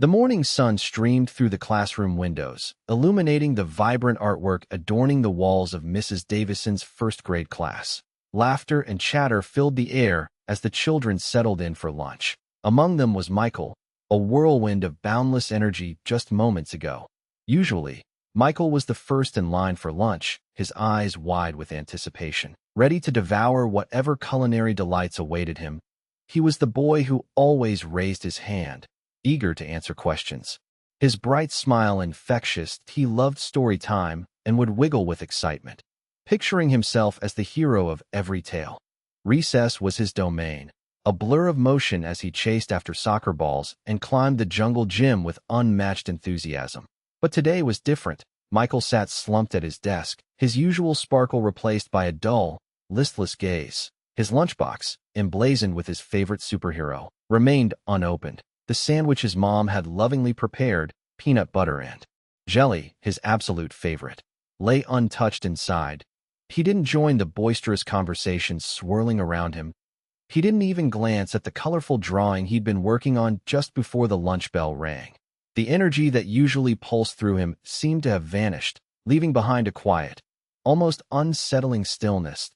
The morning sun streamed through the classroom windows, illuminating the vibrant artwork adorning the walls of Mrs. Davison's first-grade class. Laughter and chatter filled the air as the children settled in for lunch. Among them was Michael, a whirlwind of boundless energy just moments ago. Usually, Michael was the first in line for lunch, his eyes wide with anticipation, ready to devour whatever culinary delights awaited him. He was the boy who always raised his hand, eager to answer questions. His bright smile infectious, he loved story time and would wiggle with excitement, picturing himself as the hero of every tale. Recess was his domain, a blur of motion as he chased after soccer balls and climbed the jungle gym with unmatched enthusiasm. But today was different. Michael sat slumped at his desk, his usual sparkle replaced by a dull, listless gaze. His lunchbox, emblazoned with his favorite superhero, remained unopened. The sandwich his mom had lovingly prepared, peanut butter and jelly, his absolute favorite, lay untouched inside. He didn't join the boisterous conversations swirling around him. He didn't even glance at the colorful drawing he'd been working on just before the lunch bell rang. The energy that usually pulsed through him seemed to have vanished, leaving behind a quiet, almost unsettling stillness.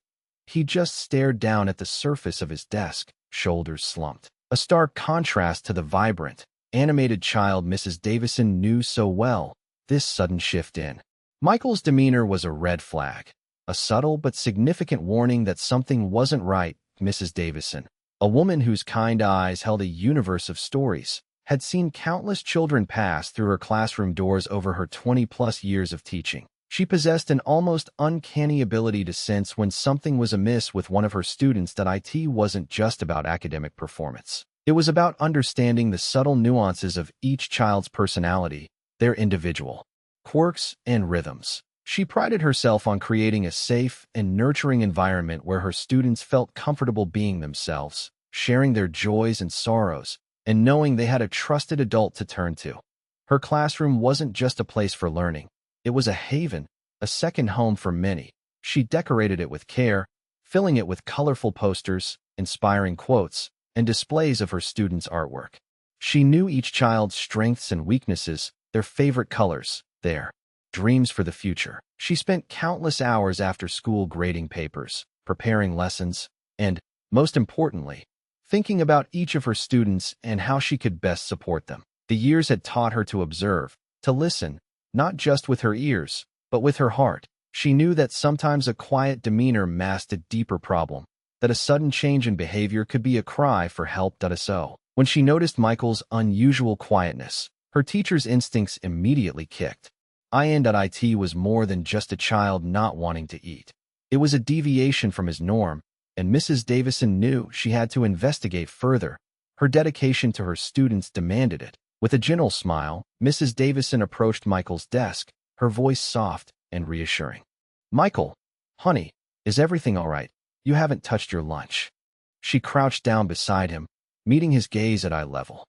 He just stared down at the surface of his desk, shoulders slumped, a stark contrast to the vibrant, animated child Mrs. Davison knew so well. This sudden shift in Michael's demeanor was a red flag, a subtle but significant warning that something wasn't right. Mrs. Davison, a woman whose kind eyes held a universe of stories, had seen countless children pass through her classroom doors over her 20-plus years of teaching. She possessed an almost uncanny ability to sense when something was amiss with one of her students, that IT wasn't just about academic performance. It was about understanding the subtle nuances of each child's personality, their individual quirks and rhythms. She prided herself on creating a safe and nurturing environment where her students felt comfortable being themselves, sharing their joys and sorrows, and knowing they had a trusted adult to turn to. Her classroom wasn't just a place for learning. It was a haven, a second home for many. She decorated it with care, filling it with colorful posters, inspiring quotes, and displays of her students' artwork. She knew each child's strengths and weaknesses, their favorite colors, their dreams for the future. She spent countless hours after school grading papers, preparing lessons, and, most importantly, thinking about each of her students and how she could best support them. The years had taught her to observe, to listen, not just with her ears, but with her heart. She knew that sometimes a quiet demeanor masked a deeper problem, that a sudden change in behavior could be a cry for help. So, when she noticed Michael's unusual quietness, her teacher's instincts immediately kicked. IT was more than just a child not wanting to eat. It was a deviation from his norm, and Mrs. Davison knew she had to investigate further. Her dedication to her students demanded it. With a gentle smile, Mrs. Davison approached Michael's desk, her voice soft and reassuring. "Michael, honey, is everything all right? You haven't touched your lunch." She crouched down beside him, meeting his gaze at eye level.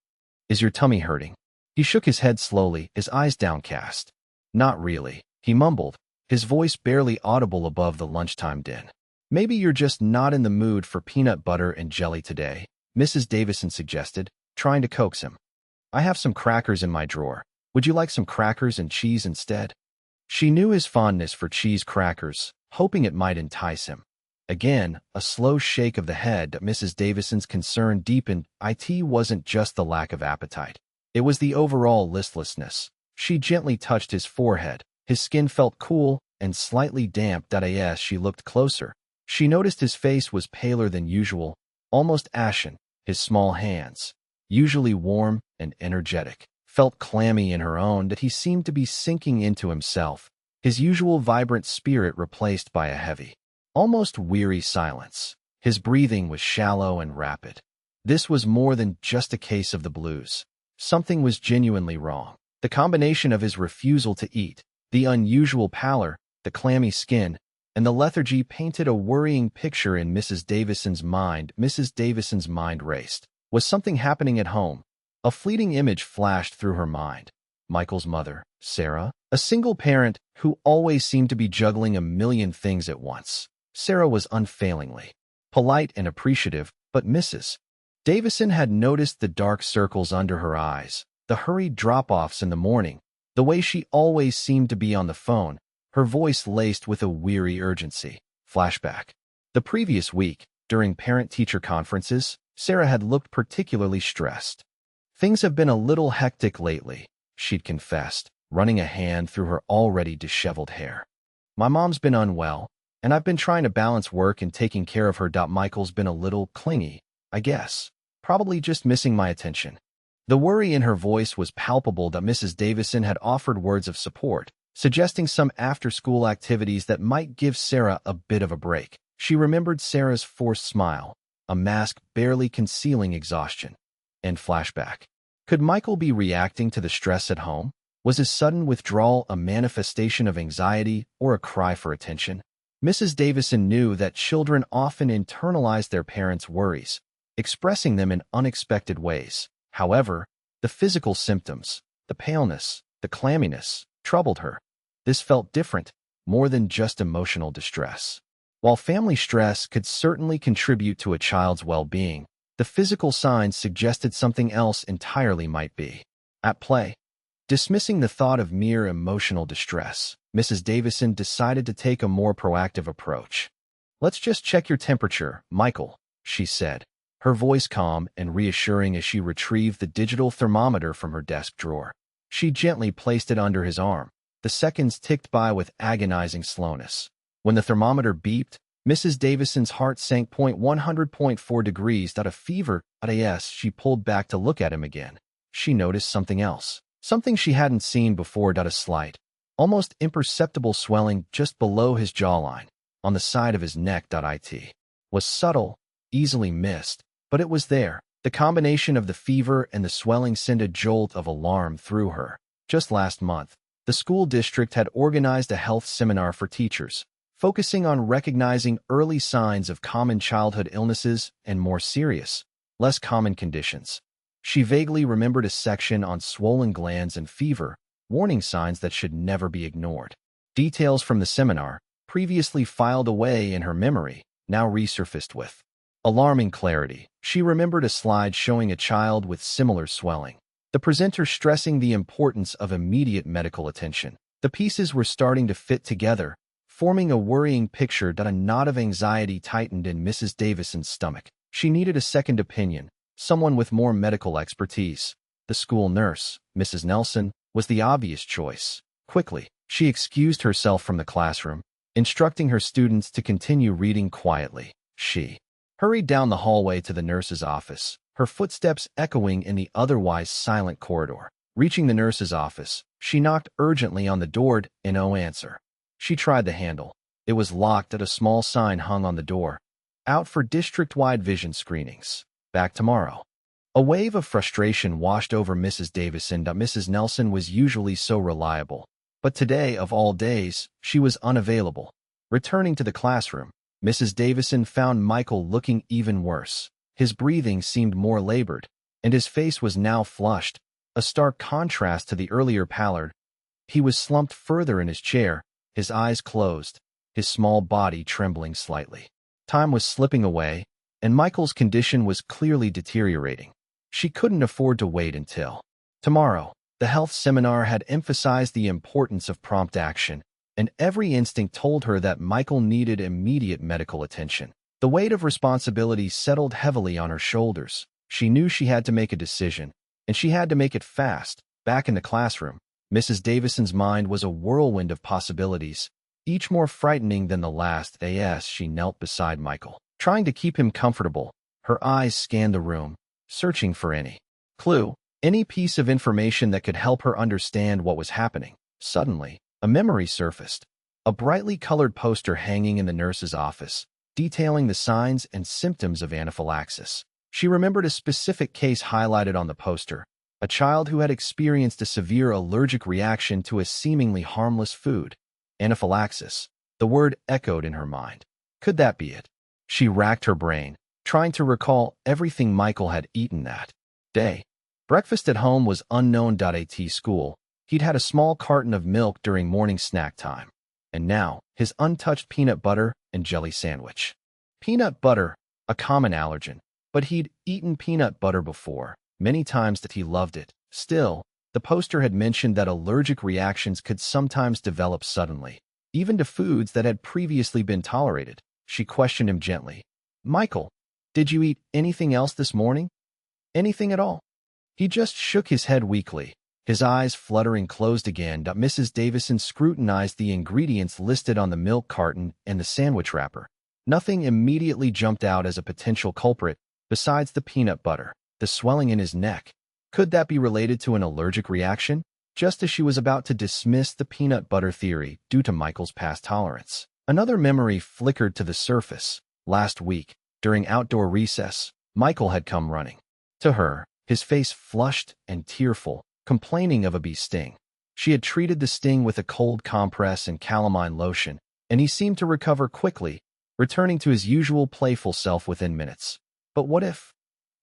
"Is your tummy hurting?" He shook his head slowly, his eyes downcast. "Not really," he mumbled, his voice barely audible above the lunchtime din. "Maybe you're just not in the mood for peanut butter and jelly today," Mrs. Davison suggested, trying to coax him. "I have some crackers in my drawer. Would you like some crackers and cheese instead?" She knew his fondness for cheese crackers, hoping it might entice him. Again, a slow shake of the head. Mrs. Davison's concern deepened. It wasn't just the lack of appetite. It was the overall listlessness. She gently touched his forehead. His skin felt cool and slightly damp. As she looked closer, she noticed his face was paler than usual, almost ashen. His small hands, usually warm and energetic, felt clammy in her own. That he seemed to be sinking into himself, his usual vibrant spirit replaced by a heavy, almost weary silence. His breathing was shallow and rapid. This was more than just a case of the blues. Something was genuinely wrong. The combination of his refusal to eat, the unusual pallor, the clammy skin, and the lethargy painted a worrying picture in Mrs. Davison's mind. Mrs. Davison's mind raced. Was something happening at home? A fleeting image flashed through her mind. Michael's mother, Sarah, a single parent who always seemed to be juggling a million things at once. Sarah was unfailingly polite and appreciative, but Mrs. Davison had noticed the dark circles under her eyes, the hurried drop-offs in the morning, the way she always seemed to be on the phone, her voice laced with a weary urgency. Flashback. The previous week, during parent-teacher conferences, Sarah had looked particularly stressed. "Things have been a little hectic lately," she'd confessed, running a hand through her already disheveled hair. "My mom's been unwell, and I've been trying to balance work and taking care of her. Michael's been a little clingy, I guess. Probably just missing my attention." The worry in her voice was palpable. Mrs. Davison had offered words of support, suggesting some after-school activities that might give Sarah a bit of a break. She remembered Sarah's forced smile, a mask barely concealing exhaustion. And flashback. Could Michael be reacting to the stress at home? Was his sudden withdrawal a manifestation of anxiety or a cry for attention? Mrs. Davison knew that children often internalize their parents' worries, expressing them in unexpected ways. However, the physical symptoms, the paleness, the clamminess, troubled her. This felt different, more than just emotional distress. While family stress could certainly contribute to a child's well-being, the physical signs suggested something else entirely might be at play. Dismissing the thought of mere emotional distress, Mrs. Davison decided to take a more proactive approach. "Let's just check your temperature, Michael," she said, her voice calm and reassuring as she retrieved the digital thermometer from her desk drawer. She gently placed it under his arm. The seconds ticked by with agonizing slowness. When the thermometer beeped, Mrs. Davison's heart sank. 100.4 degrees. A fever. Yes, she pulled back to look at him again. She noticed something else. Something she hadn't seen before. A slight, almost imperceptible swelling just below his jawline, on the side of his neck. It was subtle, easily missed, but it was there. The combination of the fever and the swelling sent a jolt of alarm through her. Just last month, the school district had organized a health seminar for teachers, focusing on recognizing early signs of common childhood illnesses and more serious, less common conditions. She vaguely remembered a section on swollen glands and fever, warning signs that should never be ignored. Details from the seminar, previously filed away in her memory, now resurfaced with alarming clarity. She remembered a slide showing a child with similar swelling, the presenter stressing the importance of immediate medical attention. The pieces were starting to fit together, forming a worrying picture. A knot of anxiety tightened in Mrs. Davison's stomach. She needed a second opinion, someone with more medical expertise. The school nurse, Mrs. Nelson, was the obvious choice. Quickly, she excused herself from the classroom, instructing her students to continue reading quietly. She hurried down the hallway to the nurse's office, her footsteps echoing in the otherwise silent corridor. Reaching the nurse's office, she knocked urgently on the door. No answer. She tried the handle. It was locked. A small sign hung on the door. "Out for district-wide vision screenings. Back tomorrow." A wave of frustration washed over Mrs. Davison. Mrs. Nelson was usually so reliable, but today, of all days, she was unavailable. Returning to the classroom, Mrs. Davison found Michael looking even worse. His breathing seemed more labored, and his face was now flushed, a stark contrast to the earlier pallor. He was slumped further in his chair, his eyes closed, his small body trembling slightly. Time was slipping away, and Michael's condition was clearly deteriorating. She couldn't afford to wait until tomorrow. The health seminar had emphasized the importance of prompt action, and every instinct told her that Michael needed immediate medical attention. The weight of responsibility settled heavily on her shoulders. She knew she had to make a decision, and she had to make it fast. Back in the classroom, Mrs. Davison's mind was a whirlwind of possibilities, each more frightening than the last. As she knelt beside Michael, trying to keep him comfortable, her eyes scanned the room, searching for any clue, any piece of information that could help her understand what was happening. Suddenly, a memory surfaced, a brightly colored poster hanging in the nurse's office, detailing the signs and symptoms of anaphylaxis. She remembered a specific case highlighted on the poster, a child who had experienced a severe allergic reaction to a seemingly harmless food. Anaphylaxis. The word echoed in her mind. Could that be it? She racked her brain, trying to recall everything Michael had eaten that day. Breakfast at home was unknown. At school, he'd had a small carton of milk during morning snack time, and now his untouched peanut butter and jelly sandwich. Peanut butter, a common allergen, but he'd eaten peanut butter before, many times. That he loved it. Still, the poster had mentioned that allergic reactions could sometimes develop suddenly, even to foods that had previously been tolerated. She questioned him gently. "Michael, did you eat anything else this morning? Anything at all?" He just shook his head weakly, his eyes fluttering closed again. Mrs. Davison scrutinized the ingredients listed on the milk carton and the sandwich wrapper. Nothing immediately jumped out as a potential culprit, besides the peanut butter, the swelling in his neck. Could that be related to an allergic reaction? Just as she was about to dismiss the peanut butter theory due to Michael's past tolerance, another memory flickered to the surface. Last week, during outdoor recess, Michael had come running to her, his face flushed and tearful, complaining of a bee sting. She had treated the sting with a cold compress and calamine lotion, and he seemed to recover quickly, returning to his usual playful self within minutes. But what if?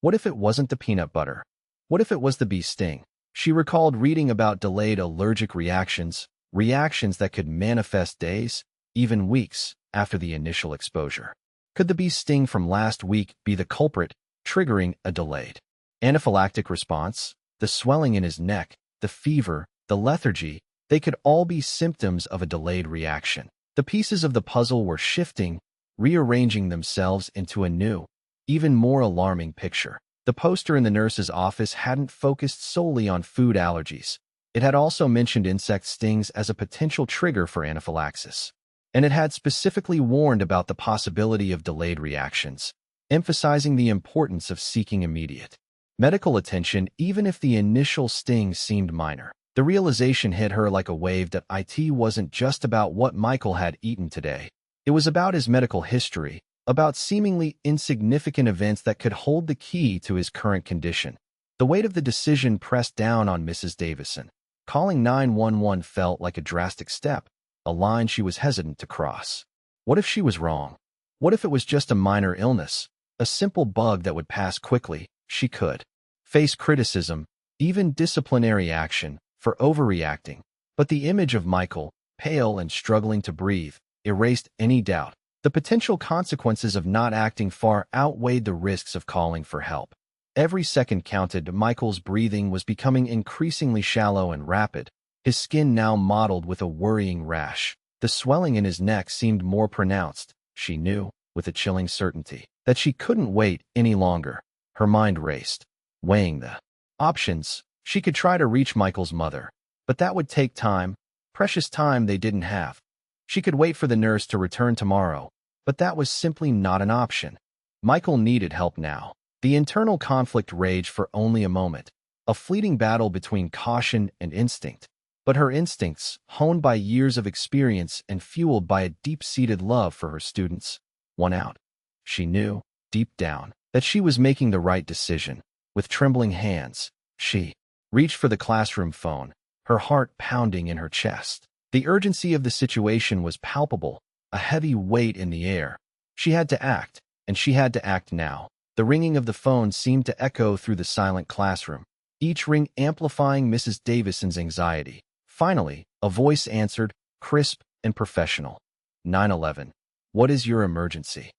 What if it wasn't the peanut butter? What if it was the bee sting? She recalled reading about delayed allergic reactions, reactions that could manifest days, even weeks, after the initial exposure. Could the bee sting from last week be the culprit, triggering a delayed anaphylactic response? The swelling in his neck, the fever, the lethargy, they could all be symptoms of a delayed reaction. The pieces of the puzzle were shifting, rearranging themselves into a new, even more alarming picture. The poster in the nurse's office hadn't focused solely on food allergies. It had also mentioned insect stings as a potential trigger for anaphylaxis. And it had specifically warned about the possibility of delayed reactions, emphasizing the importance of seeking immediate medical attention even if the initial sting seemed minor. The realization hit her like a wave that it wasn't just about what Michael had eaten today. It was about his medical history, about seemingly insignificant events that could hold the key to his current condition. The weight of the decision pressed down on Mrs. Davison. Calling 911 felt like a drastic step, a line she was hesitant to cross. What if she was wrong? What if it was just a minor illness, a simple bug that would pass quickly? She could face criticism, even disciplinary action, for overreacting. But the image of Michael, pale and struggling to breathe, erased any doubt. The potential consequences of not acting far outweighed the risks of calling for help. Every second counted. Michael's breathing was becoming increasingly shallow and rapid, his skin now mottled with a worrying rash. The swelling in his neck seemed more pronounced. She knew, with a chilling certainty, that she couldn't wait any longer. Her mind raced, weighing the options. She could try to reach Michael's mother, but that would take time, precious time they didn't have. She could wait for the nurse to return tomorrow, but that was simply not an option. Michael needed help now. The internal conflict raged for only a moment, a fleeting battle between caution and instinct. But her instincts, honed by years of experience and fueled by a deep-seated love for her students, won out. She knew, deep down, that she was making the right decision. With trembling hands, she reached for the classroom phone, her heart pounding in her chest. The urgency of the situation was palpable, a heavy weight in the air. She had to act, and she had to act now. The ringing of the phone seemed to echo through the silent classroom, each ring amplifying Mrs. Davison's anxiety. Finally, a voice answered, crisp and professional. 911. What is your emergency?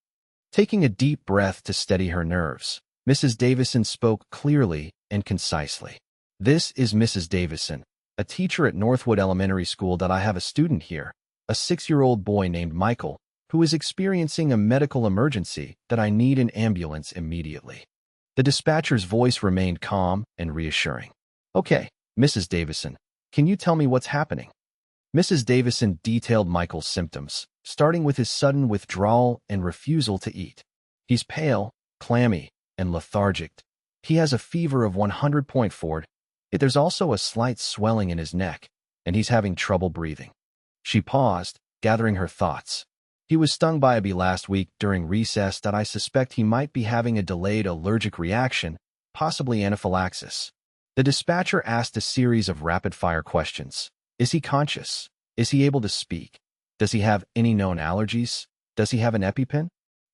Taking a deep breath to steady her nerves, Mrs. Davison spoke clearly and concisely. This is Mrs. Davison, a teacher at Northwood Elementary School. I have a student here, a 6-year-old boy named Michael, who is experiencing a medical emergency that I need an ambulance immediately. The dispatcher's voice remained calm and reassuring. Okay, Mrs. Davison, can you tell me what's happening? Mrs. Davison detailed Michael's symptoms, starting with his sudden withdrawal and refusal to eat. He's pale, clammy, and lethargic. He has a fever of 100.4. There's also a slight swelling in his neck, and he's having trouble breathing. She paused, gathering her thoughts. He was stung by a bee last week during recess. I suspect he might be having a delayed allergic reaction, possibly anaphylaxis. The dispatcher asked a series of rapid-fire questions. Is he conscious? Is he able to speak? Does he have any known allergies? Does he have an EpiPen?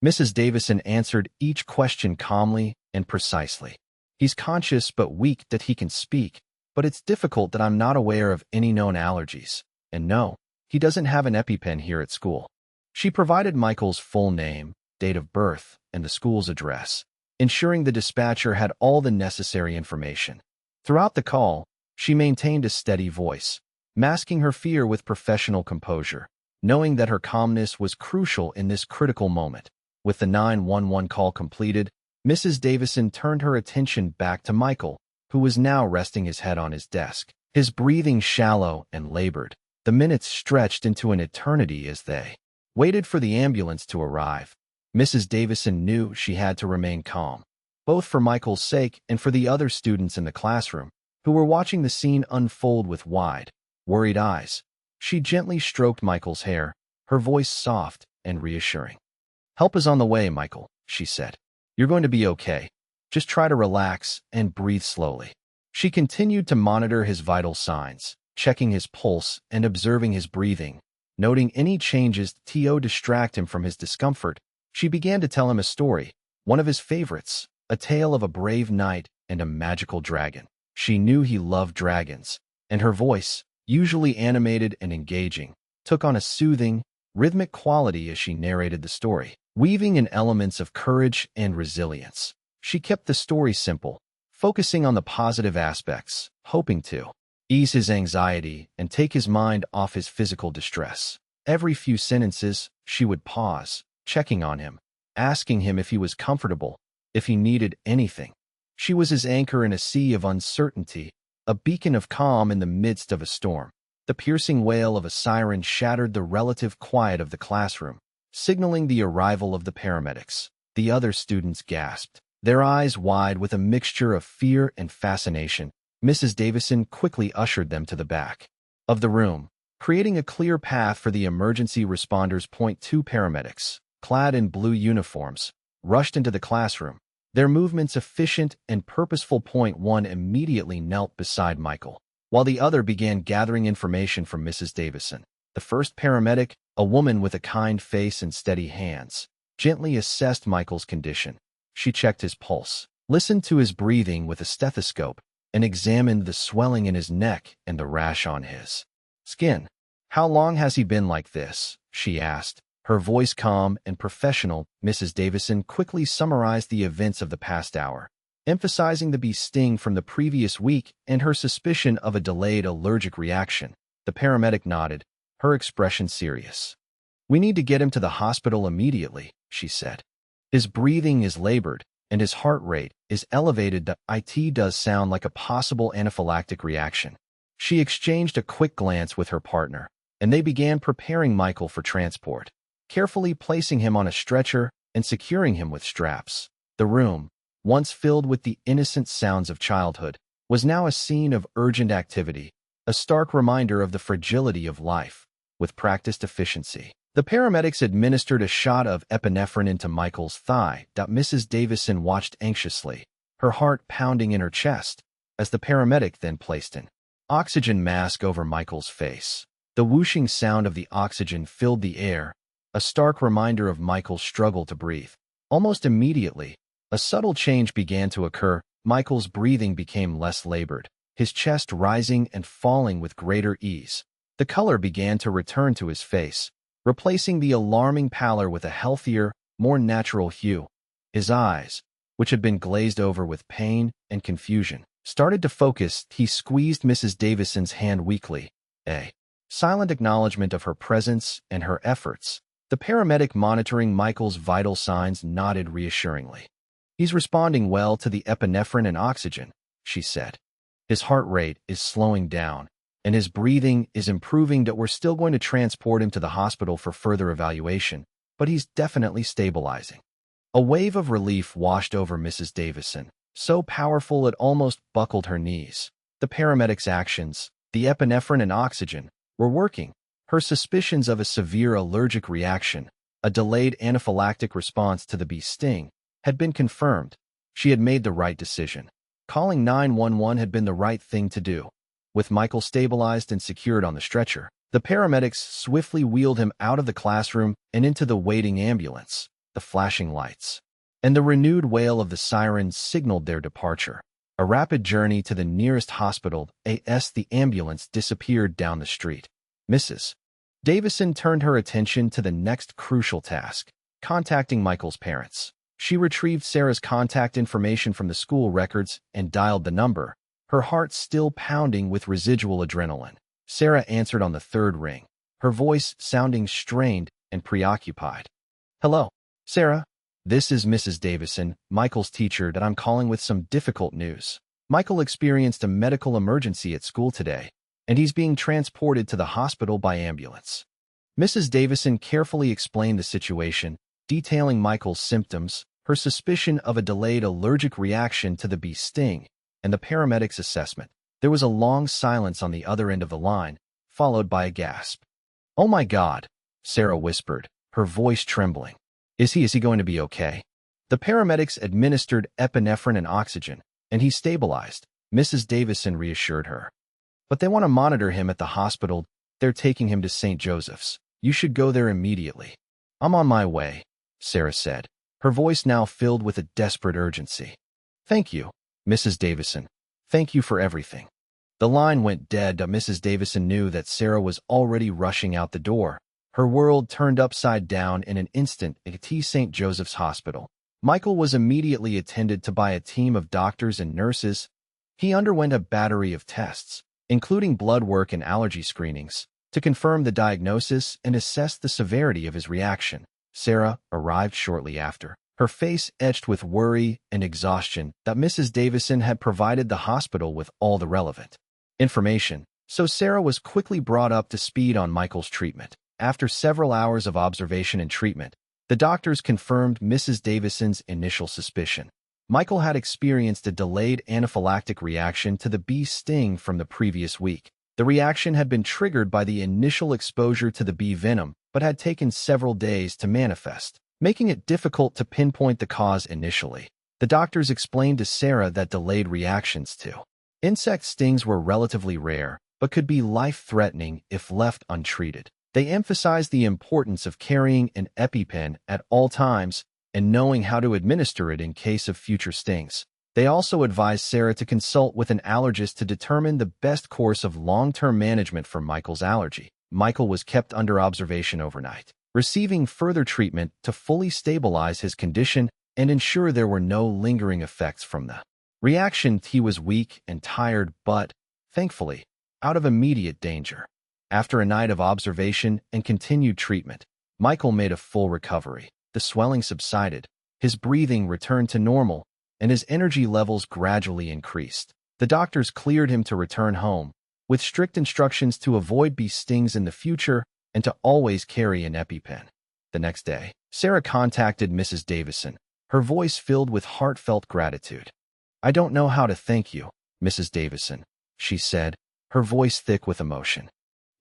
Mrs. Davison answered each question calmly and precisely. He's conscious but weak. That he can speak, but it's difficult. That I'm not aware of any known allergies. And no, he doesn't have an EpiPen here at school. She provided Michael's full name, date of birth, and the school's address, ensuring the dispatcher had all the necessary information. Throughout the call, she maintained a steady voice, masking her fear with professional composure, knowing that her calmness was crucial in this critical moment. With the 911 call completed, Mrs. Davison turned her attention back to Michael, who was now resting his head on his desk, his breathing shallow and labored. The minutes stretched into an eternity as they waited for the ambulance to arrive. Mrs. Davison knew she had to remain calm, both for Michael's sake and for the other students in the classroom, who were watching the scene unfold with wide, worried eyes. She gently stroked Michael's hair, her voice soft and reassuring. "Help is on the way, Michael," she said. "You're going to be okay. Just try to relax and breathe slowly." She continued to monitor his vital signs, checking his pulse and observing his breathing. Noting any changes to distract him from his discomfort, she began to tell him a story, one of his favorites, a tale of a brave knight and a magical dragon. She knew he loved dragons, and her voice, usually animated and engaging, took on a soothing, rhythmic quality as she narrated the story, weaving in elements of courage and resilience. She kept the story simple, focusing on the positive aspects, hoping to ease his anxiety and take his mind off his physical distress. Every few sentences, she would pause, checking on him, asking him if he was comfortable, if he needed anything. She was his anchor in a sea of uncertainty, a beacon of calm in the midst of a storm. The piercing wail of a siren shattered the relative quiet of the classroom, signaling the arrival of the paramedics. The other students gasped, their eyes wide with a mixture of fear and fascination. Mrs. Davison quickly ushered them to the back of the room, creating a clear path for the emergency responders. Two paramedics, clad in blue uniforms, rushed into the classroom, their movements efficient and purposeful. One immediately knelt beside Michael, while the other began gathering information from Mrs. Davison. The first paramedic, a woman with a kind face and steady hands, gently assessed Michael's condition. She checked his pulse, listened to his breathing with a stethoscope, and examined the swelling in his neck and the rash on his skin. "How long has he been like this?" she asked, her voice calm and professional. Mrs. Davison quickly summarized the events of the past hour, emphasizing the bee sting from the previous week and her suspicion of a delayed allergic reaction. The paramedic nodded, her expression serious. "We need to get him to the hospital immediately," she said. "His breathing is labored, and his heart rate is elevated. It does sound like a possible anaphylactic reaction." She exchanged a quick glance with her partner, and they began preparing Michael for transport, carefully placing him on a stretcher and securing him with straps. The room, once filled with the innocent sounds of childhood, was now a scene of urgent activity, a stark reminder of the fragility of life. With practiced efficiency, the paramedics administered a shot of epinephrine into Michael's thigh. Mrs. Davison watched anxiously, her heart pounding in her chest, as the paramedic then placed an oxygen mask over Michael's face. The whooshing sound of the oxygen filled the air, a stark reminder of Michael's struggle to breathe. Almost immediately, a subtle change began to occur. Michael's breathing became less labored, his chest rising and falling with greater ease. The color began to return to his face, replacing the alarming pallor with a healthier, more natural hue. His eyes, which had been glazed over with pain and confusion, started to focus. He squeezed Mrs. Davison's hand weakly, a silent acknowledgement of her presence and her efforts. The paramedic monitoring Michael's vital signs nodded reassuringly. "He's responding well to the epinephrine and oxygen," she said. "His heart rate is slowing down, and his breathing is improving. We're still going to transport him to the hospital for further evaluation, but he's definitely stabilizing." A wave of relief washed over Mrs. Davison, so powerful it almost buckled her knees. The paramedics' actions, the epinephrine and oxygen, were working. Her suspicions of a severe allergic reaction, a delayed anaphylactic response to the bee sting, had been confirmed. She had made the right decision. Calling 911 had been the right thing to do. With Michael stabilized and secured on the stretcher, the paramedics swiftly wheeled him out of the classroom and into the waiting ambulance. The flashing lights and the renewed wail of the sirens signaled their departure. A rapid journey to the nearest hospital. As the ambulance disappeared down the street, Mrs. Davison turned her attention to the next crucial task, contacting Michael's parents. She retrieved Sarah's contact information from the school records and dialed the number, her heart still pounding with residual adrenaline. Sarah answered on the third ring, her voice sounding strained and preoccupied. "Hello, Sarah. This is Mrs. Davison, Michael's teacher, that I'm calling with some difficult news. Michael experienced a medical emergency at school today, and he's being transported to the hospital by ambulance." Mrs. Davison carefully explained the situation, detailing Michael's symptoms, her suspicion of a delayed allergic reaction to the bee sting, and the paramedics' assessment. There was a long silence on the other end of the line, followed by a gasp. "Oh my God," Sarah whispered, her voice trembling. Is he going to be okay?" The paramedics administered epinephrine and oxygen, and he stabilized, Mrs. Davison reassured her. "But they want to monitor him at the hospital. They're taking him to St. Joseph's. You should go there immediately." "I'm on my way," Sarah said, her voice now filled with a desperate urgency. "Thank you, Mrs. Davison. Thank you for everything." The line went dead. Mrs. Davison knew that Sarah was already rushing out the door. Her world turned upside down in an instant at St. Joseph's Hospital. Michael was immediately attended to by a team of doctors and nurses. He underwent a battery of tests, including blood work and allergy screenings, to confirm the diagnosis and assess the severity of his reaction. Sarah arrived shortly after, her face etched with worry and exhaustion that Mrs. Davison had provided the hospital with all the relevant information, so Sarah was quickly brought up to speed on Michael's treatment. After several hours of observation and treatment, the doctors confirmed Mrs. Davison's initial suspicion. Michael had experienced a delayed anaphylactic reaction to the bee sting from the previous week. The reaction had been triggered by the initial exposure to the bee venom, but had taken several days to manifest, making it difficult to pinpoint the cause initially. The doctors explained to Sarah that delayed reactions to insect stings were relatively rare, but could be life-threatening if left untreated. They emphasized the importance of carrying an EpiPen at all times and knowing how to administer it in case of future stings. They also advised Sarah to consult with an allergist to determine the best course of long-term management for Michael's allergy. Michael was kept under observation overnight, receiving further treatment to fully stabilize his condition and ensure there were no lingering effects from the reaction. He was weak and tired, but, thankfully, out of immediate danger. After a night of observation and continued treatment, Michael made a full recovery. The swelling subsided, his breathing returned to normal, and his energy levels gradually increased. The doctors cleared him to return home, with strict instructions to avoid bee stings in the future and to always carry an EpiPen. The next day, Sarah contacted Mrs. Davison, her voice filled with heartfelt gratitude. "I don't know how to thank you, Mrs. Davison," she said, her voice thick with emotion.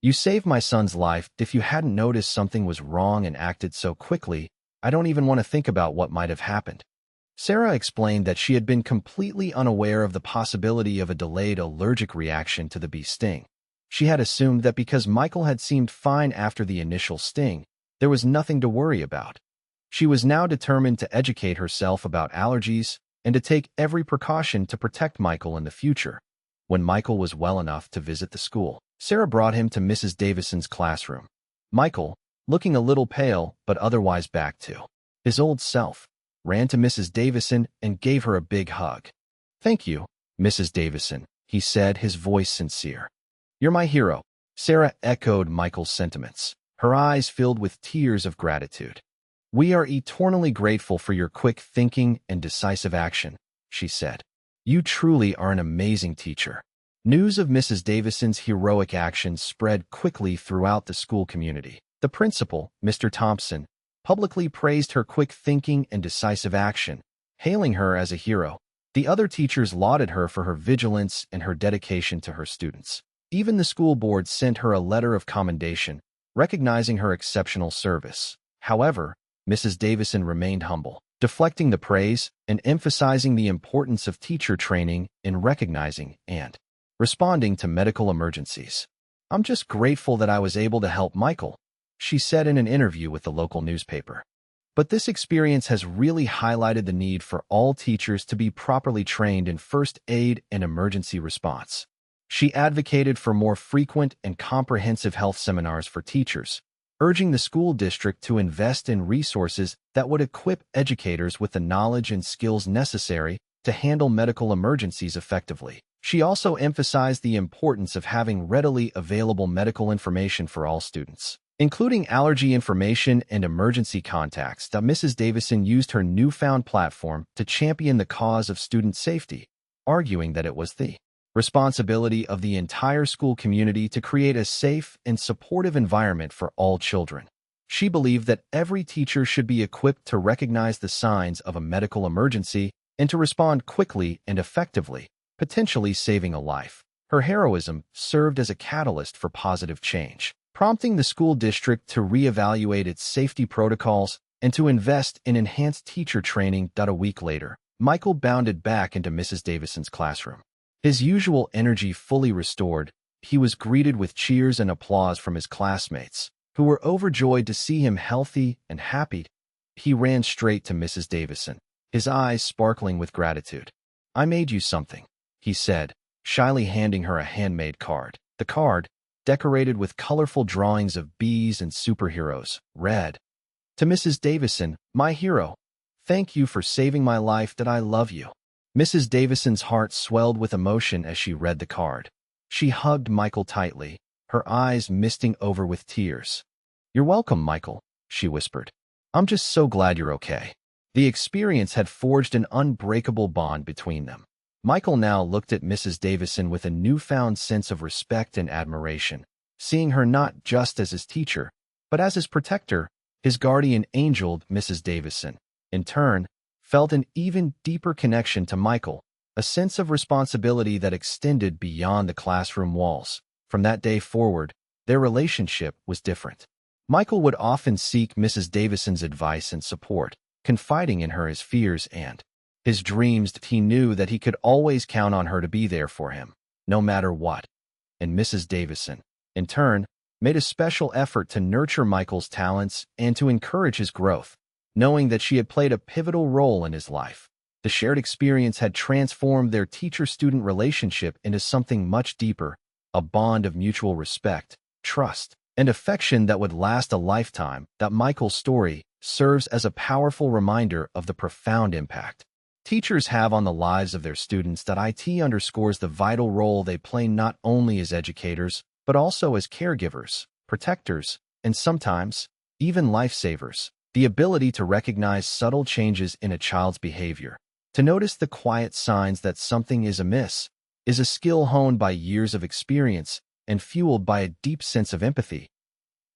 "You saved my son's life. If you hadn't noticed something was wrong and acted so quickly, I don't even want to think about what might have happened." Sarah explained that she had been completely unaware of the possibility of a delayed allergic reaction to the bee sting. She had assumed that because Michael had seemed fine after the initial sting, there was nothing to worry about. She was now determined to educate herself about allergies and to take every precaution to protect Michael in the future. When Michael was well enough to visit the school, Sarah brought him to Mrs. Davison's classroom. Michael, looking a little pale but otherwise back to his old self, ran to Mrs. Davison and gave her a big hug. "Thank you, Mrs. Davison," he said, his voice sincere. "You're my hero." Sarah echoed Michael's sentiments, her eyes filled with tears of gratitude. "We are eternally grateful for your quick thinking and decisive action," she said. "You truly are an amazing teacher." News of Mrs. Davison's heroic actions spread quickly throughout the school community. The principal, Mr. Thompson, publicly praised her quick thinking and decisive action, hailing her as a hero. The other teachers lauded her for her vigilance and her dedication to her students. Even the school board sent her a letter of commendation, recognizing her exceptional service. However, Mrs. Davison remained humble, deflecting the praise and emphasizing the importance of teacher training in recognizing and responding to medical emergencies. "I'm just grateful that I was able to help Michael," she said in an interview with the local newspaper. But this experience has really highlighted the need for all teachers to be properly trained in first aid and emergency response. She advocated for more frequent and comprehensive health seminars for teachers, urging the school district to invest in resources that would equip educators with the knowledge and skills necessary to handle medical emergencies effectively. She also emphasized the importance of having readily available medical information for all students, including allergy information and emergency contacts. Mrs. Davison used her newfound platform to champion the cause of student safety, arguing that it was the responsibility of the entire school community to create a safe and supportive environment for all children. She believed that every teacher should be equipped to recognize the signs of a medical emergency and to respond quickly and effectively, potentially saving a life. Her heroism served as a catalyst for positive change, prompting the school district to reevaluate its safety protocols and to invest in enhanced teacher training. A week later, Michael bounded back into Mrs. Davison's classroom. His usual energy fully restored, he was greeted with cheers and applause from his classmates, who were overjoyed to see him healthy and happy. He ran straight to Mrs. Davison, his eyes sparkling with gratitude. "I made you something," he said, shyly handing her a handmade card. The card, decorated with colorful drawings of bees and superheroes, read, "To Mrs. Davison, my hero, thank you for saving my life. That I love you." Mrs. Davison's heart swelled with emotion as she read the card. She hugged Michael tightly, her eyes misting over with tears. "You're welcome, Michael," she whispered. "I'm just so glad you're okay." The experience had forged an unbreakable bond between them. Michael now looked at Mrs. Davison with a newfound sense of respect and admiration, seeing her not just as his teacher, but as his protector, his guardian angel. Mrs. Davison, in turn, felt an even deeper connection to Michael, a sense of responsibility that extended beyond the classroom walls. From that day forward, their relationship was different. Michael would often seek Mrs. Davison's advice and support, confiding in her his fears and his dreams. He knew that he could always count on her to be there for him, no matter what. And Mrs. Davison, in turn, made a special effort to nurture Michael's talents and to encourage his growth, knowing that she had played a pivotal role in his life. The shared experience had transformed their teacher-student relationship into something much deeper, a bond of mutual respect, trust, and affection that would last a lifetime. That Michael's story serves as a powerful reminder of the profound impact teachers have on the lives of their students. It underscores the vital role they play not only as educators, but also as caregivers, protectors, and sometimes even lifesavers. The ability to recognize subtle changes in a child's behavior, to notice the quiet signs that something is amiss, is a skill honed by years of experience and fueled by a deep sense of empathy.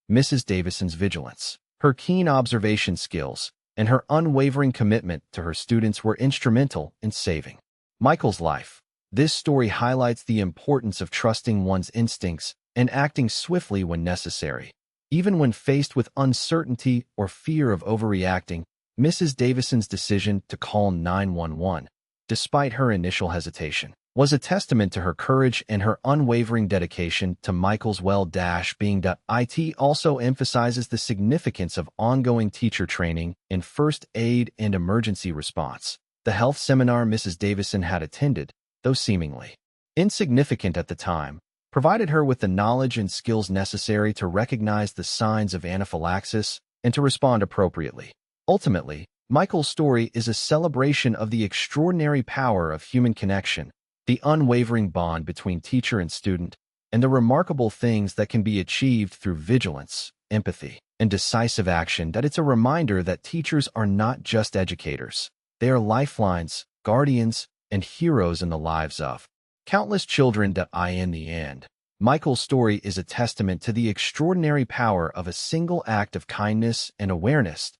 Mrs. Davison's vigilance, her keen observation skills, and her unwavering commitment to her students were instrumental in saving Michael's life. This story highlights the importance of trusting one's instincts and acting swiftly when necessary. Even when faced with uncertainty or fear of overreacting, Mrs. Davison's decision to call 911, despite her initial hesitation, was a testament to her courage and her unwavering dedication to Michael's well-being. It also emphasizes the significance of ongoing teacher training in first aid and emergency response. The health seminar Mrs. Davison had attended, though seemingly insignificant at the time, provided her with the knowledge and skills necessary to recognize the signs of anaphylaxis and to respond appropriately. Ultimately, Michael's story is a celebration of the extraordinary power of human connection, the unwavering bond between teacher and student, and the remarkable things that can be achieved through vigilance, empathy, and decisive action. It's a reminder that teachers are not just educators. They are lifelines, guardians, and heroes in the lives of countless children. In the end, Michael's story is a testament to the extraordinary power of a single act of kindness and awareness.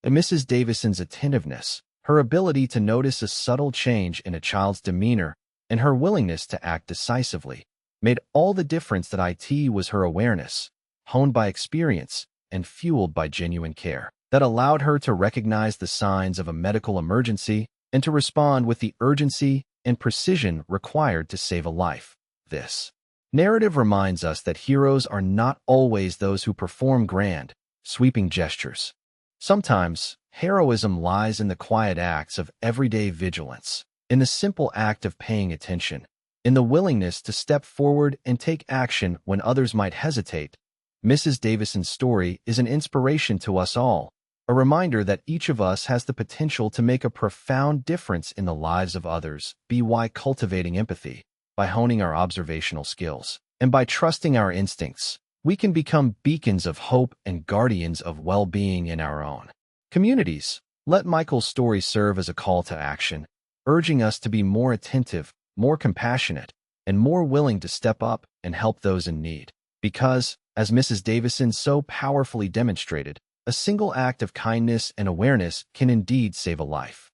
Mrs. Davison's attentiveness, her ability to notice a subtle change in a child's demeanor, and her willingness to act decisively, made all the difference. It was her awareness, honed by experience and fueled by genuine care, that allowed her to recognize the signs of a medical emergency and to respond with the urgency and precision required to save a life. This narrative reminds us that heroes are not always those who perform grand, sweeping gestures. Sometimes, heroism lies in the quiet acts of everyday vigilance, in the simple act of paying attention, in the willingness to step forward and take action when others might hesitate. Mrs. Davison's story is an inspiration to us all, a reminder that each of us has the potential to make a profound difference in the lives of others. By cultivating empathy, by honing our observational skills, and by trusting our instincts, we can become beacons of hope and guardians of well-being in our own communities. Let Michael's story serve as a call to action, urging us to be more attentive, more compassionate, and more willing to step up and help those in need. Because, as Mrs. Davison so powerfully demonstrated, a single act of kindness and awareness can indeed save a life.